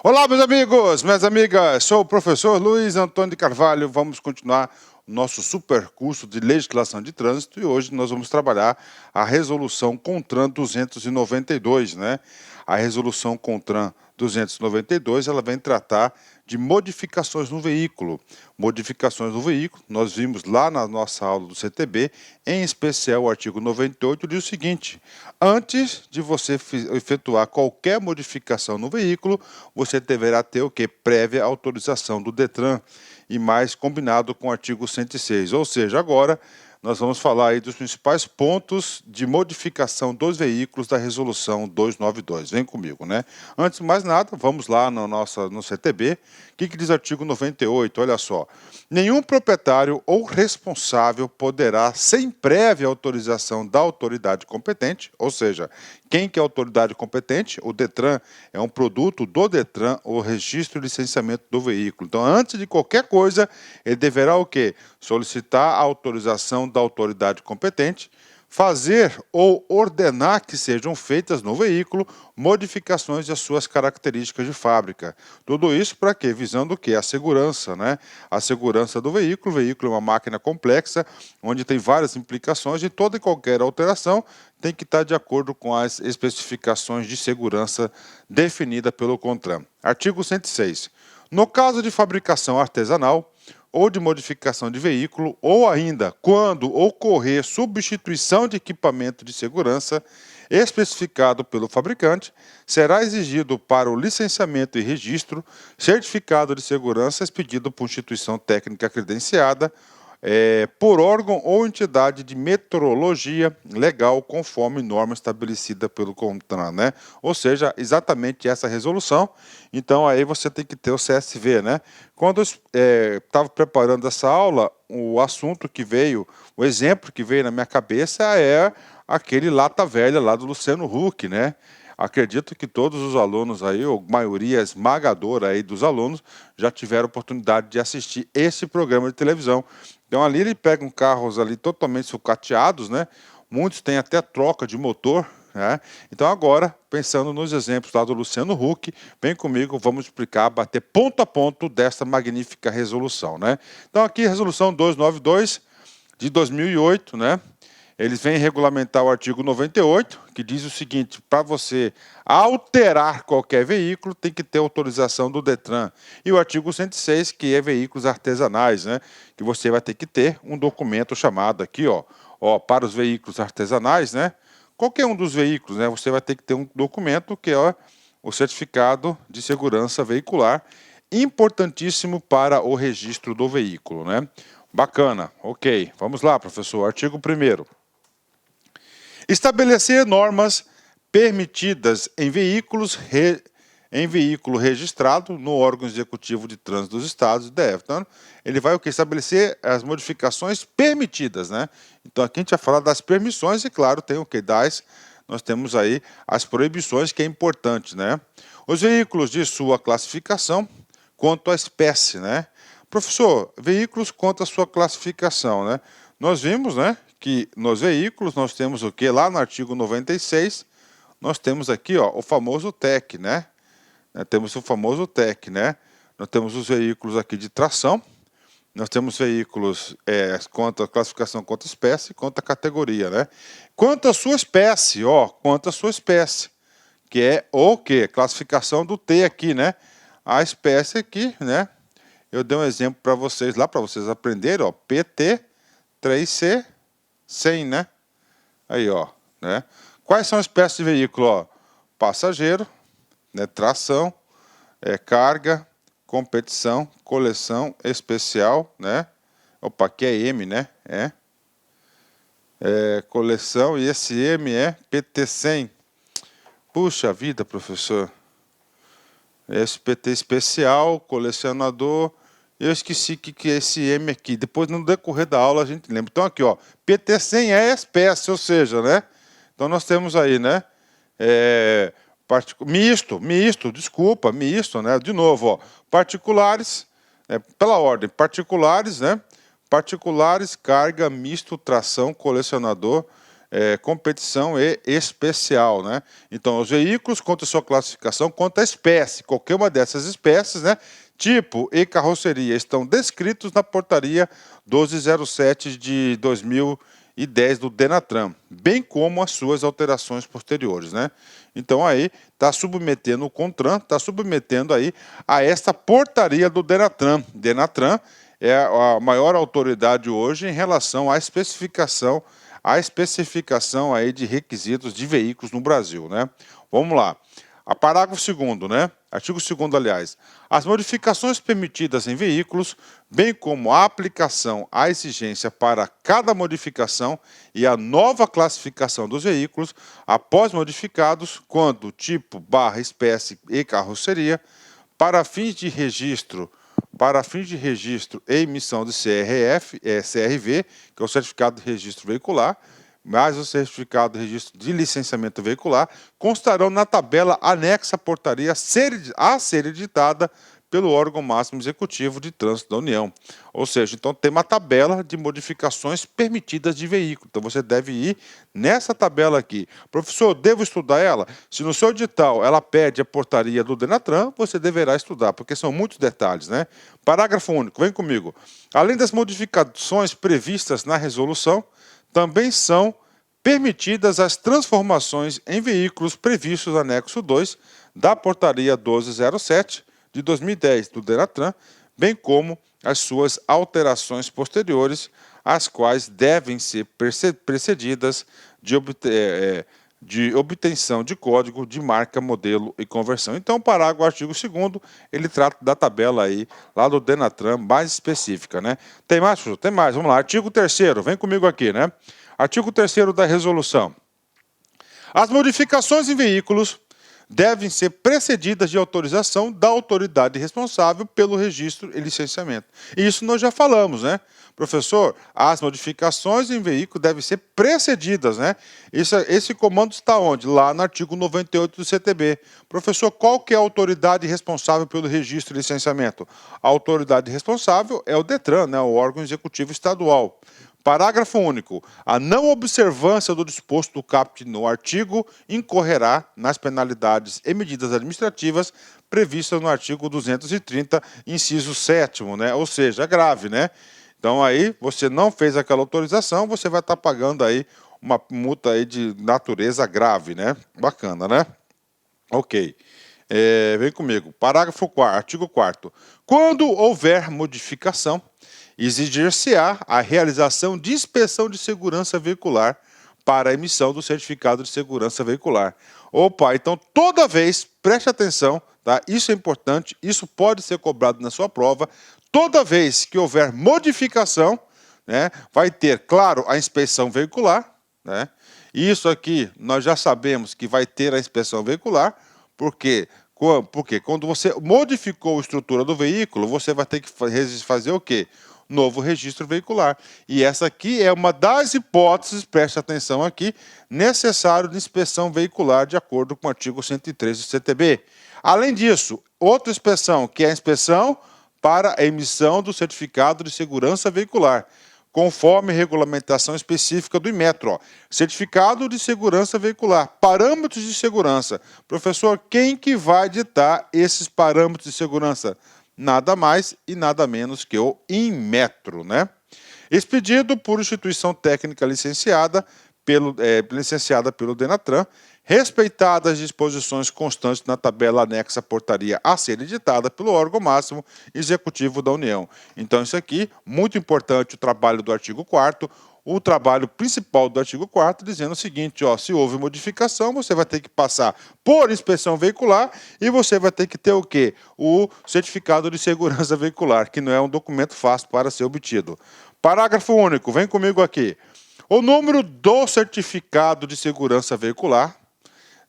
Olá, meus amigos, minhas amigas, sou o professor Luiz Antônio de Carvalho. Vamos continuar o nosso super curso de legislação de trânsito e hoje nós vamos trabalhar a resolução CONTRAN 292, né? A resolução CONTRAN 292, ela vem tratar de modificações no veículo. Modificações no veículo, nós vimos lá na nossa aula do CTB, em especial o artigo 98, diz o seguinte: antes de você efetuar qualquer modificação no veículo, você deverá ter o quê? Prévia autorização do DETRAN, e mais combinado com o artigo 106. Ou seja, agora nós vamos falar aí dos principais pontos de modificação dos veículos da resolução 292. Vem comigo, né? Antes de mais nada, vamos lá no CTB. O que diz o artigo 98? Olha só. Nenhum proprietário ou responsável poderá, sem prévia autorização da autoridade competente, ou seja, quem que é a autoridade competente? O DETRAN é um produto do DETRAN, o registro e licenciamento do veículo. Então, antes de qualquer coisa, ele deverá o quê? Solicitar a autorização da autoridade competente, fazer ou ordenar que sejam feitas no veículo modificações das suas características de fábrica. Tudo isso para quê? Visando o quê? A segurança, né? A segurança do veículo. O veículo é uma máquina complexa, onde tem várias implicações e toda e qualquer alteração tem que estar de acordo com as especificações de segurança definida pelo CONTRAN. Artigo 106. No caso de fabricação artesanal, ou de modificação de veículo, ou ainda quando ocorrer substituição de equipamento de segurança especificado pelo fabricante, será exigido para o licenciamento e registro certificado de segurança expedido por instituição técnica credenciada, por órgão ou entidade de metrologia legal conforme norma estabelecida pelo CONTRAN, né? Ou seja, exatamente essa resolução. Então aí você tem que ter o CSV, né? Quando eu estava preparando essa aula, o assunto que veio, o exemplo que veio na minha cabeça é aquele lata velha lá do Luciano Huck, né? Acredito que todos os alunos aí, ou maioria esmagadora aí dos alunos, já tiveram oportunidade de assistir esse programa de televisão. Então ali ele pega carros ali totalmente sucateados, né? Muitos têm até troca de motor, né? Então agora, pensando nos exemplos lá do Luciano Huck, vem comigo, vamos explicar, bater ponto a ponto desta magnífica resolução, né? Então aqui, resolução 292 de 2008, né? Eles vêm regulamentar o artigo 98, que diz o seguinte: para você alterar qualquer veículo, tem que ter autorização do DETRAN. E o artigo 106, que é veículos artesanais, né? Que você vai ter que ter um documento chamado aqui, ó, para os veículos artesanais, né? Qualquer um dos veículos, né? Você vai ter que ter um documento que é o certificado de segurança veicular, importantíssimo para o registro do veículo, né? Bacana, ok. Vamos lá, professor. Artigo 1º. Estabelecer normas permitidas em veículo registrado no órgão executivo de trânsito dos estados e DF. Então, ele vai o que? Estabelecer as modificações permitidas, né? Então, aqui a gente vai falar das permissões e, claro, tem o que? Nós temos aí as proibições, que é importante, né? Os veículos de sua classificação quanto à espécie, né? Professor, veículos quanto à sua classificação, né? Nós vimos, né, que nos veículos nós temos o que? Lá no artigo 96, nós temos aqui, ó, o famoso TEC, né? Temos o famoso TEC, né? Nós temos os veículos aqui de tração, nós temos veículos quanto a classificação, quanto a espécie, quanto a categoria, né? Quanto à sua espécie, ó, quanto à sua espécie, que é o quê? Classificação do T aqui, né? A espécie aqui, né? Eu dei um exemplo para vocês lá, para vocês aprenderem, ó, PT 3C 100, né? Aí, ó, né? Quais são as espécies de veículo, ó? Passageiro, né? Tração, carga, competição, coleção, especial, né? Opa, aqui é M, né? Coleção, e esse M é PT100. Puxa vida, professor. Esse PT especial, colecionador. Eu esqueci o que é esse M aqui. Depois, no decorrer da aula, a gente lembra. Então, aqui, ó, PT100 é espécie, ou seja, né? Então, nós temos aí, né? Misto, né? De novo, ó, particulares, pela ordem, particulares, né? Particulares, carga, misto, tração, colecionador, competição e especial, né? Então, os veículos, quanto à sua classificação, quanto à espécie, qualquer uma dessas espécies, né? Tipo e carroceria, estão descritos na portaria 1207 de 2010 do Denatran, bem como as suas alterações posteriores, né? Então aí está submetendo o CONTRAN, está submetendo aí a esta portaria do Denatran. Denatran é a maior autoridade hoje em relação à especificação aí de requisitos de veículos no Brasil, né? Vamos lá. A parágrafo 2º, né? Artigo 2º, aliás. As modificações permitidas em veículos, bem como a aplicação à exigência para cada modificação e a nova classificação dos veículos, após modificados, quando tipo, espécie e carroceria, para fins de registro e emissão de CRV, que é o Certificado de Registro Veicular, mais o Certificado de Registro de Licenciamento Veicular, constarão na tabela anexa à portaria a ser editada pelo órgão máximo executivo de trânsito da União. Ou seja, então tem uma tabela de modificações permitidas de veículo. Então você deve ir nessa tabela aqui. Professor, devo estudar ela? Se no seu edital ela pede a portaria do Denatran, você deverá estudar, porque são muitos detalhes, né? Parágrafo único, vem comigo. Além das modificações previstas na resolução, também são permitidas as transformações em veículos previstos no anexo 2 da portaria 1207 de 2010 do Denatran, bem como as suas alterações posteriores, as quais devem ser precedidas de obtenção de código de marca, modelo e conversão. Então, o parágrafo artigo 2º, ele trata da tabela aí, lá do Denatran, mais específica, né? Tem mais, professor? Tem mais, vamos lá. Artigo 3º, vem comigo aqui, né? Artigo 3º da resolução. As modificações em veículos devem ser precedidas de autorização da autoridade responsável pelo registro e licenciamento. Isso nós já falamos, né? Professor, as modificações em veículo devem ser precedidas, né? Esse comando está onde? Lá no artigo 98 do CTB. Professor, qual que é a autoridade responsável pelo registro e licenciamento? A autoridade responsável é o DETRAN, né? O órgão executivo estadual. Parágrafo único. A não observância do disposto do caput no artigo incorrerá nas penalidades e medidas administrativas previstas no artigo 230, inciso 7º, né? Ou seja, grave, né? Então aí você não fez aquela autorização, você vai estar pagando aí uma multa aí de natureza grave, né? Bacana, né? Ok. Vem comigo. Parágrafo 4º, artigo 4º. Quando houver modificação, exigir-se-á a realização de inspeção de segurança veicular para a emissão do certificado de segurança veicular. Opa, então toda vez, preste atenção, tá? Isso é importante, isso pode ser cobrado na sua prova. Toda vez que houver modificação, né, vai ter, claro, a inspeção veicular, né? Isso aqui nós já sabemos que vai ter a inspeção veicular, porque quando você modificou a estrutura do veículo, você vai ter que fazer o quê? Novo registro veicular. E essa aqui é uma das hipóteses, preste atenção aqui, necessário de inspeção veicular de acordo com o artigo 103 do CTB. Além disso, outra inspeção, que é a inspeção para a emissão do certificado de segurança veicular, conforme regulamentação específica do Inmetro. Certificado de segurança veicular, parâmetros de segurança. Professor, quem que vai ditar esses parâmetros de segurança? Nada mais e nada menos que o Inmetro, né? Expedido por instituição técnica licenciada pelo Denatran, respeitadas as disposições constantes na tabela anexa à portaria a ser editada pelo órgão máximo executivo da União. Então, isso aqui, muito importante o trabalho do artigo 4º, o trabalho principal do artigo 4º, dizendo o seguinte, ó, se houve modificação, você vai ter que passar por inspeção veicular e você vai ter que ter o quê? O certificado de segurança veicular, que não é um documento fácil para ser obtido. Parágrafo único, vem comigo aqui. O número do certificado de segurança veicular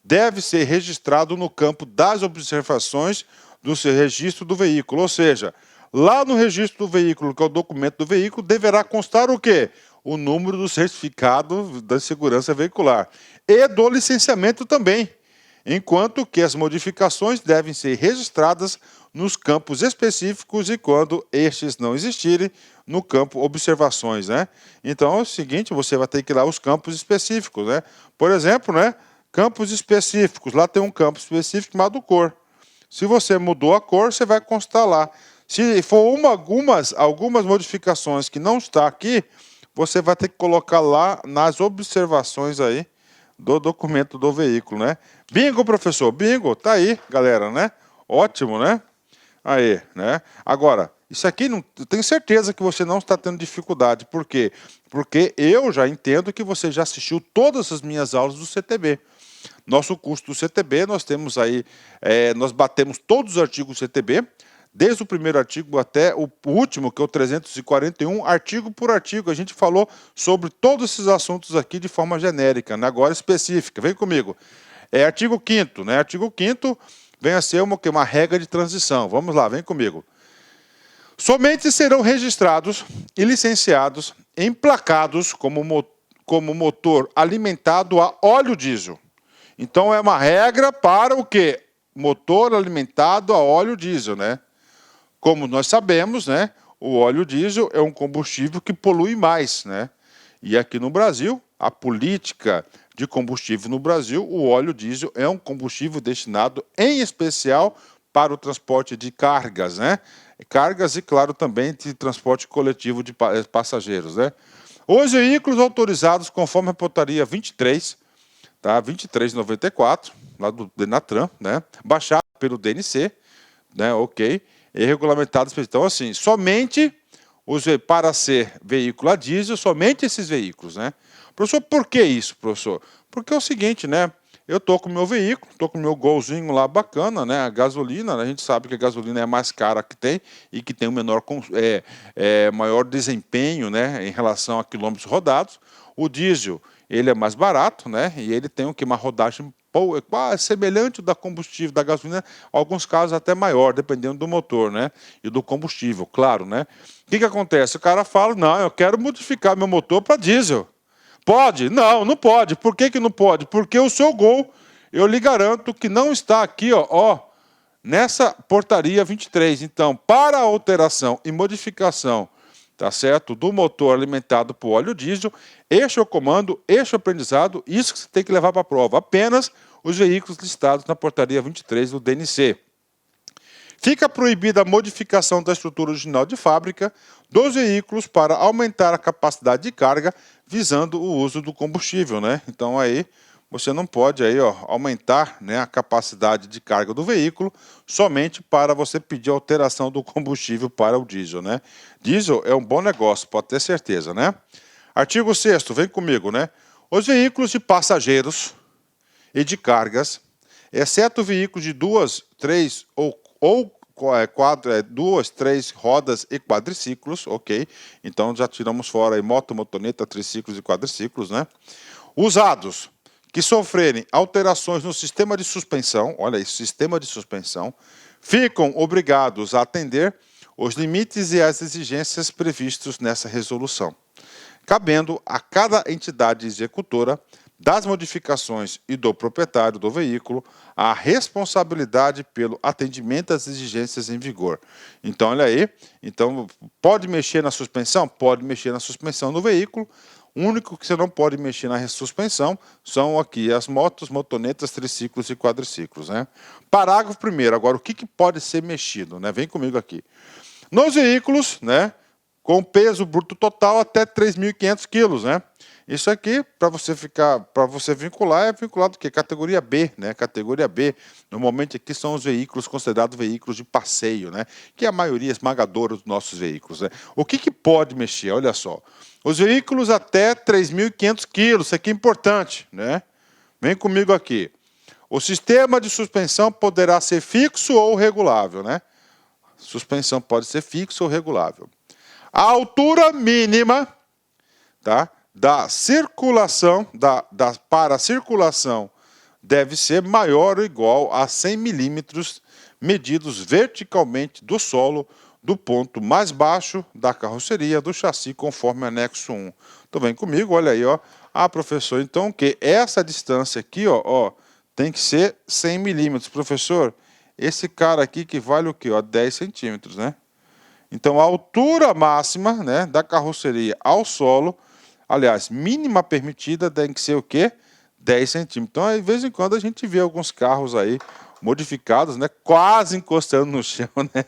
deve ser registrado no campo das observações do seu registro do veículo, ou seja, lá no registro do veículo, que é o documento do veículo, deverá constar o quê? O número do certificado da segurança veicular e do licenciamento também, enquanto que as modificações devem ser registradas nos campos específicos e quando estes não existirem, no campo observações, né? Então é o seguinte, você vai ter que ir lá os campos específicos, né? Por exemplo, né? Campos específicos, lá tem um campo específico chamado cor. Se você mudou a cor, você vai constar lá. Se for algumas modificações que não está aqui, você vai ter que colocar lá nas observações aí do documento do veículo, né? Bingo, professor, bingo, tá aí, galera, né? Ótimo, né? Aí, né? Agora, isso aqui, não, eu tenho certeza que você não está tendo dificuldade. Por quê? Porque eu já entendo que você já assistiu todas as minhas aulas do CTB. Nosso curso do CTB, nós temos aí, nós batemos todos os artigos do CTB, desde o primeiro artigo até o último, que é o 341, artigo por artigo. A gente falou sobre todos esses assuntos aqui de forma genérica, né? Agora específica. Vem comigo. Artigo 5º, né? Artigo 5º vem a ser uma regra de transição. Vamos lá, vem comigo. Somente serão registrados e licenciados emplacados como motor alimentado a óleo diesel. Então é uma regra para o quê? Motor alimentado a óleo diesel, né? Como nós sabemos, né? O óleo diesel é um combustível que polui mais, né? E aqui no Brasil, a política de combustível no Brasil, o óleo diesel é um combustível destinado, em especial, para o transporte de cargas, né? Cargas e, claro, também de transporte coletivo de passageiros, né? Os veículos autorizados conforme a portaria 23, tá? 2394, lá do Denatran, né? Baixado pelo DNC, né? Ok. E regulamentados. Então, assim, somente para ser veículo a diesel, somente esses veículos, né? Professor, por que isso, professor? Porque é o seguinte, né? Eu estou com o meu veículo, estou com o meu golzinho lá bacana, né? A gasolina, né? A gente sabe que a gasolina é a mais cara que tem e que tem o maior desempenho, né? Em relação a quilômetros rodados. O diesel, ele é mais barato, né? E ele tem uma rodagem quase semelhante da combustível, da gasolina, em alguns casos até maior, dependendo do motor, né? E do combustível, claro, né? O que acontece? O cara fala, não, eu quero modificar meu motor para diesel. Pode? Não, não pode. Por que não pode? Porque o seu Gol, eu lhe garanto que não está aqui, nessa portaria 23. Então, para a alteração e modificação, tá certo, do motor alimentado por óleo diesel, este é o comando, este é o aprendizado, isso que você tem que levar para a prova. Apenas os veículos listados na portaria 23 do DNC. Fica proibida a modificação da estrutura original de fábrica dos veículos para aumentar a capacidade de carga, visando o uso do combustível, né? Então aí você não pode aí, aumentar, né, a capacidade de carga do veículo somente para você pedir alteração do combustível para o diesel, né? Diesel é um bom negócio, pode ter certeza, né? Artigo 6º, vem comigo, né? Os veículos de passageiros e de cargas, exceto veículos de 2, 3 ou 2, 3 rodas e quadriciclos, ok? Então já tiramos fora aí moto, motoneta, triciclos e quadriciclos, né? Usados que sofrerem alterações no sistema de suspensão, olha aí, sistema de suspensão, ficam obrigados a atender os limites e as exigências previstos nessa resolução, cabendo a cada entidade executora das modificações e do proprietário do veículo a responsabilidade pelo atendimento às exigências em vigor. Então, olha aí, então, pode mexer na suspensão? Pode mexer na suspensão do veículo. O único que você não pode mexer na suspensão são aqui as motos, motonetas, triciclos e quadriciclos, né? Parágrafo 1º. Agora, o que pode ser mexido, né? Vem comigo aqui. Nos veículos, né, com peso bruto total até 3.500 quilos, né? Isso aqui, para você vincular, é vinculado o quê? Categoria B, né? Categoria B. Normalmente aqui são os veículos considerados veículos de passeio, né? Que é a maioria esmagadora dos nossos veículos, né? O que pode mexer? Olha só. Os veículos até 3.500 quilos, isso aqui é importante, né? Vem comigo aqui. O sistema de suspensão poderá ser fixo ou regulável, né? Suspensão pode ser fixo ou regulável. A altura mínima, tá, da circulação, para a circulação deve ser maior ou igual a 100 milímetros medidos verticalmente do solo do ponto mais baixo da carroceria do chassi, conforme anexo 1. Então vem comigo, olha aí, ó. Ah, professor, então o que? Essa distância aqui, tem que ser 100 milímetros. Professor, esse cara aqui que vale o quê? 10 centímetros, né? Então, a altura máxima, né, da carroceria ao solo, aliás, mínima permitida, tem que ser o quê? 10 centímetros. Então, de vez em quando, a gente vê alguns carros aí modificados, né, quase encostando no chão, né?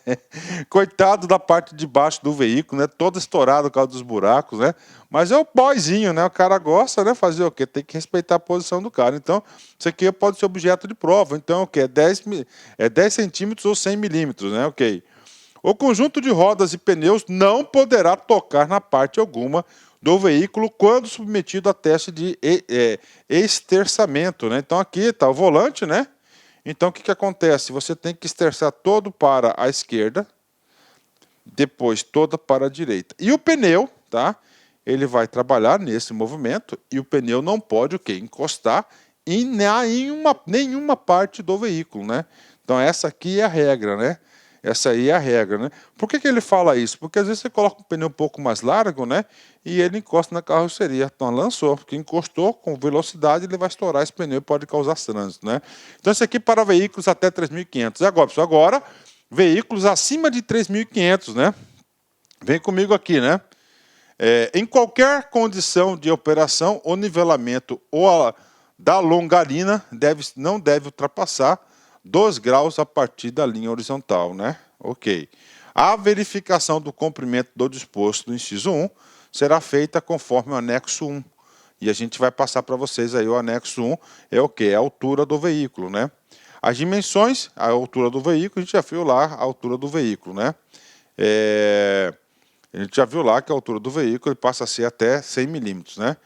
Coitado da parte de baixo do veículo, né, todo estourado por causa dos buracos, né? Mas é o boyzinho, né? O cara gosta, né? Fazer o quê? Tem que respeitar a posição do cara. Então, isso aqui pode ser objeto de prova. Então, o quê? É 10 centímetros ou 100 milímetros, né? Ok. O conjunto de rodas e pneus não poderá tocar na parte alguma do veículo quando submetido a teste de esterçamento, né? Então aqui está o volante, né? Então o que acontece? Você tem que esterçar todo para a esquerda, depois toda para a direita. E o pneu, tá? Ele vai trabalhar nesse movimento e o pneu não pode o quê? Encostar em nenhuma parte do veículo, né? Então essa aqui é a regra, né? Essa aí é a regra, né? Por que ele fala isso? Porque às vezes você coloca um pneu um pouco mais largo, né? E ele encosta na carroceria. Então lançou, porque encostou com velocidade, ele vai estourar esse pneu e pode causar trânsito, né? Então isso aqui para veículos até 3.500. Agora, pessoal, agora veículos acima de 3.500, né? Vem comigo aqui, né? Em qualquer condição de operação, o nivelamento da longarina não deve ultrapassar 2 graus a partir da linha horizontal, né? Ok. A verificação do comprimento do disposto do inciso 1 será feita conforme o anexo 1. E a gente vai passar para vocês aí o anexo 1 é o quê? É a altura do veículo, né? As dimensões, a altura do veículo, a gente já viu lá a altura do veículo, né? A gente já viu lá que a altura do veículo ele passa a ser até 100 milímetros, né?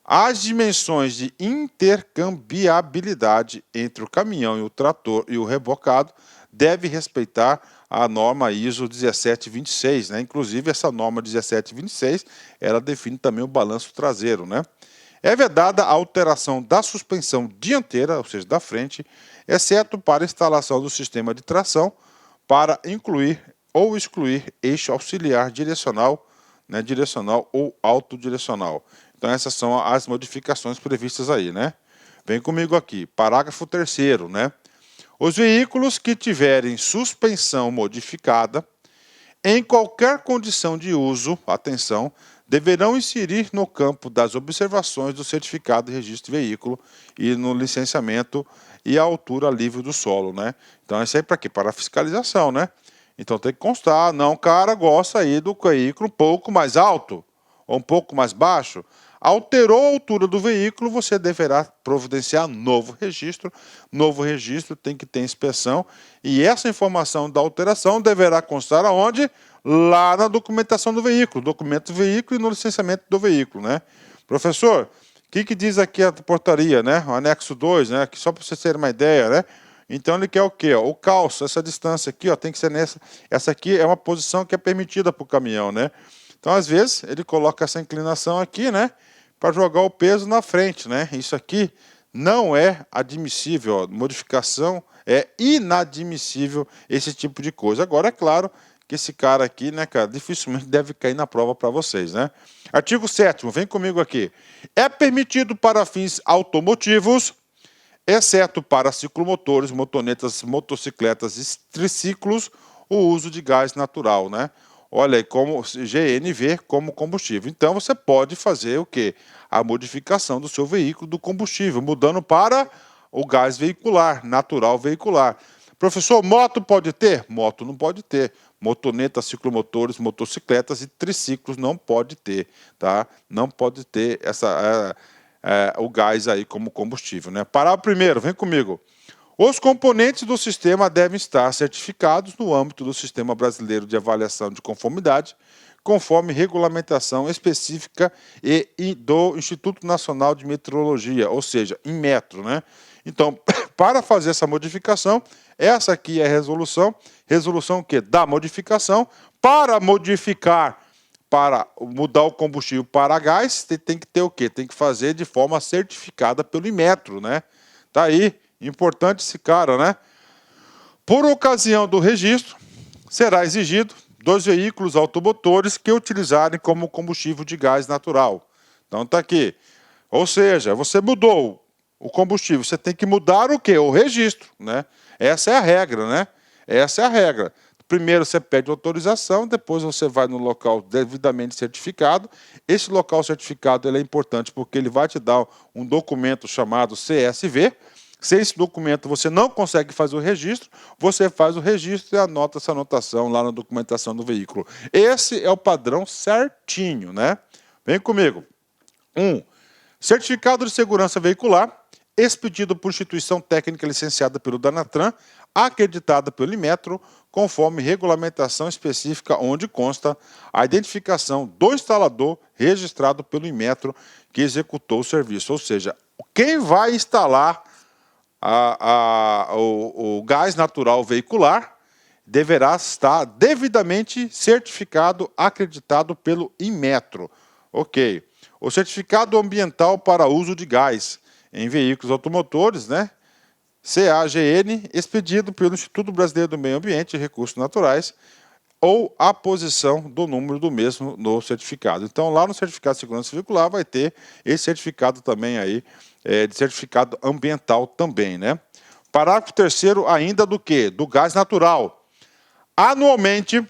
As dimensões de intercambiabilidade entre o caminhão e o trator e o rebocado devem respeitar a norma ISO 1726, né? Inclusive, essa norma 1726, ela define também o balanço traseiro, né? É vedada a alteração da suspensão dianteira, ou seja, da frente, exceto para instalação do sistema de tração, para incluir ou excluir eixo auxiliar direcional, né, direcional ou autodirecional. Então essas são as modificações previstas aí, né? Vem comigo aqui, parágrafo 3º, né? Os veículos que tiverem suspensão modificada, em qualquer condição de uso, atenção, deverão inserir no campo das observações do certificado de registro de veículo e no licenciamento e a altura livre do solo, né? Então isso aí para quê? Para a fiscalização, né? Então tem que constar, não, o cara gosta aí do veículo um pouco mais alto ou um pouco mais baixo. Alterou a altura do veículo, você deverá providenciar novo registro. Novo registro tem que ter inspeção e essa informação da alteração deverá constar aonde? Lá na documentação do veículo, documento do veículo e no licenciamento do veículo, né? Professor, o que diz aqui a portaria, né? O anexo 2, né? Que só para vocês terem uma ideia, né? Então ele quer o quê? O calço, essa distância aqui, ó, tem que ser nessa. Essa aqui é uma posição que é permitida para o caminhão, né? Então, às vezes, ele coloca essa inclinação aqui, né? Para jogar o peso na frente, né? Isso aqui não é admissível, ó, modificação é inadmissível esse tipo de coisa. Agora, é claro que esse cara aqui, né, cara, dificilmente deve cair na prova para vocês, né? Artigo 7º, vem comigo aqui. É permitido para fins automotivos, exceto para ciclomotores, motonetas, motocicletas e triciclos, o uso de gás natural, né? Olha aí, como GNV como combustível. Então, você pode fazer o quê? A modificação do seu veículo do combustível, mudando para o gás veicular, natural veicular. Professor, moto pode ter? Moto não pode ter. Motonetas, ciclomotores, motocicletas e triciclos não pode ter, tá? Não pode ter o gás aí como combustível, né? Parágrafo primeiro, vem comigo. Os componentes do sistema devem estar certificados no âmbito do Sistema Brasileiro de Avaliação de Conformidade, conforme regulamentação específica e do Instituto Nacional de Metrologia, ou seja, em metro, né? Então, para fazer essa modificação, essa aqui é a resolução o quê? Da modificação, para modificar, para mudar o combustível para gás, tem que ter o quê? Tem que fazer de forma certificada pelo Inmetro, né? Tá aí. Importante esse cara, né? Por ocasião do registro, será exigido dos veículos automotores que utilizarem como combustível de gás natural. Então tá aqui. Ou seja, você mudou o combustível, você tem que mudar o quê? O registro, né? Essa é a regra, né? Essa é a regra. Primeiro você pede autorização, depois você vai no local devidamente certificado. Esse local certificado ele é importante porque ele vai te dar um documento chamado CSV. Se esse documento você não consegue fazer o registro, você faz o registro e anota essa anotação lá na documentação do veículo. Esse é o padrão certinho, né? Vem comigo. 1. Certificado de segurança veicular, expedido por instituição técnica licenciada pelo Danatran, acreditada pelo Inmetro, conforme regulamentação específica onde consta a identificação do instalador registrado pelo Inmetro que executou o serviço. Ou seja, quem vai instalar o gás natural veicular deverá estar devidamente certificado, acreditado pelo Inmetro. Ok. O certificado ambiental para uso de gás em veículos automotores, né? CAGN, expedido pelo Instituto Brasileiro do Meio Ambiente e Recursos Naturais, ou a posição do número do mesmo no certificado. Então, lá no certificado de segurança veicular vai ter esse certificado também aí, de certificado ambiental também, né? Parágrafo 3º ainda do quê? Do gás natural. Anualmente,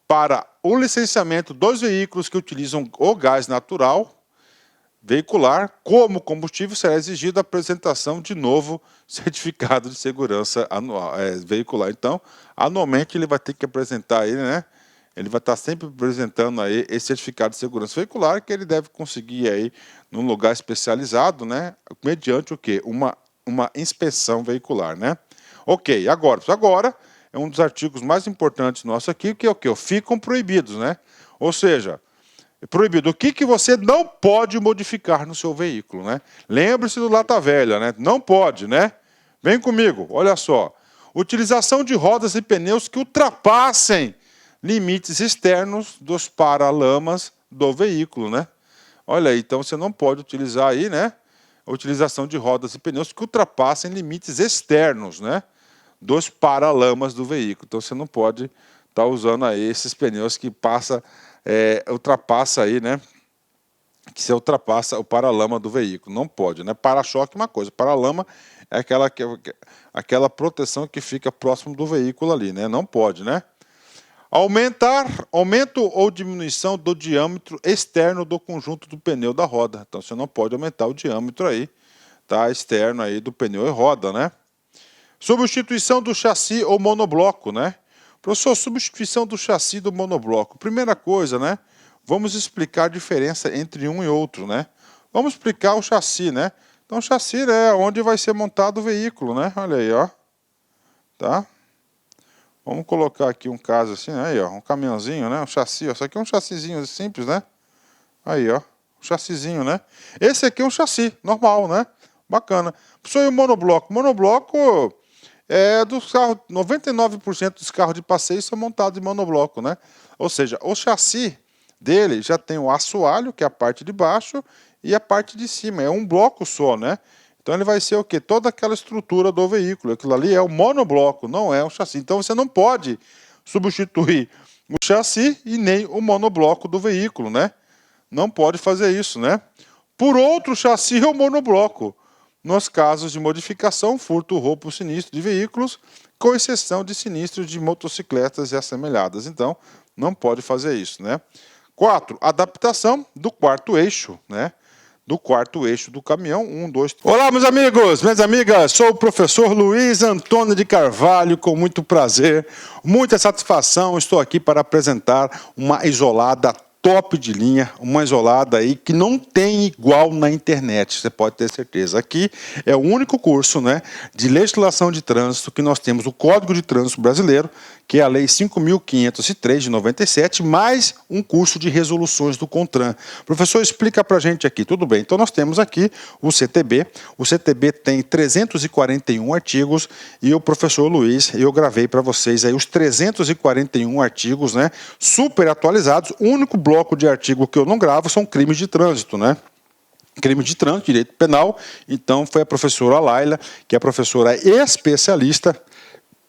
para o licenciamento dos veículos que utilizam o gás natural veicular como combustível, será exigida a apresentação de novo certificado de segurança anual, veicular. Então, anualmente ele vai ter que apresentar aí, né? Ele vai estar sempre apresentando aí esse certificado de segurança veicular que ele deve conseguir aí num lugar especializado, né? Mediante o quê? Uma inspeção veicular, né? Ok, agora é um dos artigos mais importantes nossos aqui, que é o quê? Ficam proibidos, né? Ou seja, proibido. O que você não pode modificar no seu veículo, né? Lembre-se do lata velha, né? Não pode, né? Vem comigo, olha só. Utilização de rodas e pneus que ultrapassem limites externos dos paralamas do veículo, né? Olha aí, então você não pode utilizar aí, né? A utilização de rodas e pneus que ultrapassem limites externos, né? Dos paralamas do veículo. Então você não pode estar usando aí esses pneus que ultrapassa aí, né? Que você ultrapassa o paralama do veículo. Não pode, né? Para-choque é uma coisa, paralama é aquela proteção que fica próximo do veículo ali, né? Não pode, né? Aumento ou diminuição do diâmetro externo do conjunto do pneu da roda. Então você não pode aumentar o diâmetro aí, tá? Externo aí do pneu e roda, né? Substituição do chassi ou monobloco, né? Professor, substituição do chassi do monobloco. Primeira coisa, né? Vamos explicar a diferença entre um e outro, né? Vamos explicar o chassi, né? Então, o chassi é onde vai ser montado o veículo, né? Olha aí, ó. Tá? Vamos colocar aqui um caso assim, aí, ó. Um caminhãozinho, né? Um chassi, ó. Isso aqui é um chassizinho simples, né? Aí, ó. Um chassizinho, né? Esse aqui é um chassi normal, né? Bacana. Professor, e o monobloco? Monobloco... dos carros, 99% dos carros de passeio são montados em monobloco, né? Ou seja, o chassi dele já tem o assoalho, que é a parte de baixo, e a parte de cima. É um bloco só, né? Então ele vai ser o quê? Toda aquela estrutura do veículo. Aquilo ali é o monobloco, não é um chassi. Então você não pode substituir o chassi e nem o monobloco do veículo, né? Não pode fazer isso, né? Por outro chassi ou monobloco, nos casos de modificação, furto, roubo, sinistro de veículos, com exceção de sinistros de motocicletas e assemelhadas. Então, não pode fazer isso, né? 4. Adaptação do quarto eixo, né? Do quarto eixo do caminhão. 1, 2, 3. Olá, meus amigos, minhas amigas. Sou o professor Luiz Antônio de Carvalho, com muito prazer, muita satisfação. Estou aqui para apresentar uma isolada top de linha, uma isolada aí que não tem igual na internet, você pode ter certeza. Aqui é o único curso, né, de legislação de trânsito que nós temos o Código de Trânsito Brasileiro, que é a Lei 5.503 de 97, mais um curso de resoluções do CONTRAN. Professor, explica pra gente aqui. Tudo bem, então nós temos aqui o CTB. O CTB tem 341 artigos e o professor Luiz, eu gravei para vocês aí os 341 artigos, né, super atualizados. O único bloco de artigo que eu não gravo são crimes de trânsito, né? Crime de trânsito, direito penal. Então foi a professora Laila, que é a professora especialista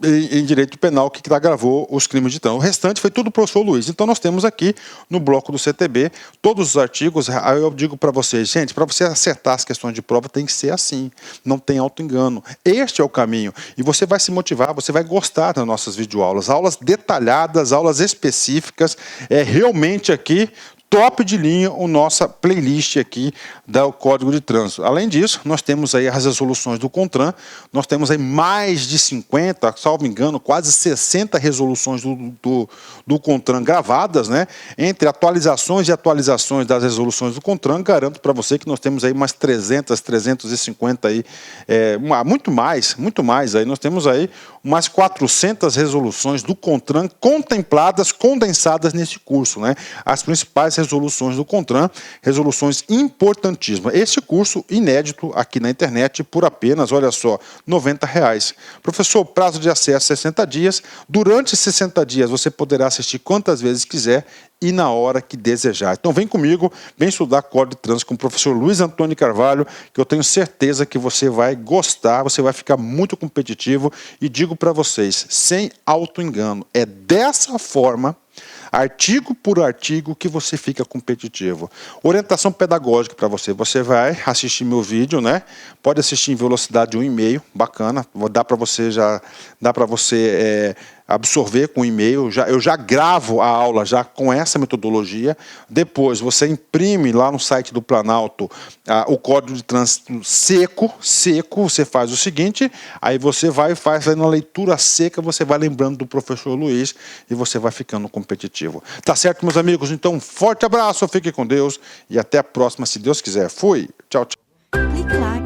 em direito penal que gravou os crimes de trânsito. O restante foi tudo o professor Luiz. Então nós temos aqui no bloco do CTB todos os artigos. Aí eu digo para vocês, gente, para você acertar as questões de prova tem que ser assim, não tem auto-engano. Este é o caminho. E você vai se motivar, você vai gostar das nossas videoaulas. Aulas detalhadas, aulas específicas, realmente aqui top de linha a nossa playlist aqui do Código de Trânsito. Além disso, nós temos aí as resoluções do CONTRAN, nós temos aí mais de 50, salvo engano, quase 60 resoluções do CONTRAN gravadas, né? Entre atualizações e atualizações das resoluções do CONTRAN, garanto para você que nós temos aí umas 300, 350 aí, muito mais aí, nós temos aí umas 400 resoluções do CONTRAN contempladas, condensadas nesse curso, né? As principais resoluções do CONTRAN, resoluções importantíssimas. Este curso inédito aqui na internet por apenas, olha só, R$ 90,00. Professor, prazo de acesso 60 dias. Durante 60 dias você poderá assistir quantas vezes quiser e na hora que desejar. Então vem comigo, vem estudar Código de Trânsito com o professor Luiz Antônio Carvalho, que eu tenho certeza que você vai gostar, você vai ficar muito competitivo e digo para vocês, sem auto-engano, é dessa forma, artigo por artigo, que você fica competitivo. Orientação pedagógica para você. Você vai assistir meu vídeo, né? Pode assistir em velocidade de 1,5, bacana. Dá para você absorver com e-mail. Eu já gravo a aula já com essa metodologia. Depois você imprime lá no site do Planalto o Código de Trânsito seco. Você faz o seguinte, aí você vai e faz aí na leitura seca, você vai lembrando do professor Luiz e você vai ficando competitivo. Tá certo, meus amigos? Então, um forte abraço, fique com Deus e até a próxima, se Deus quiser. Fui, tchau, tchau.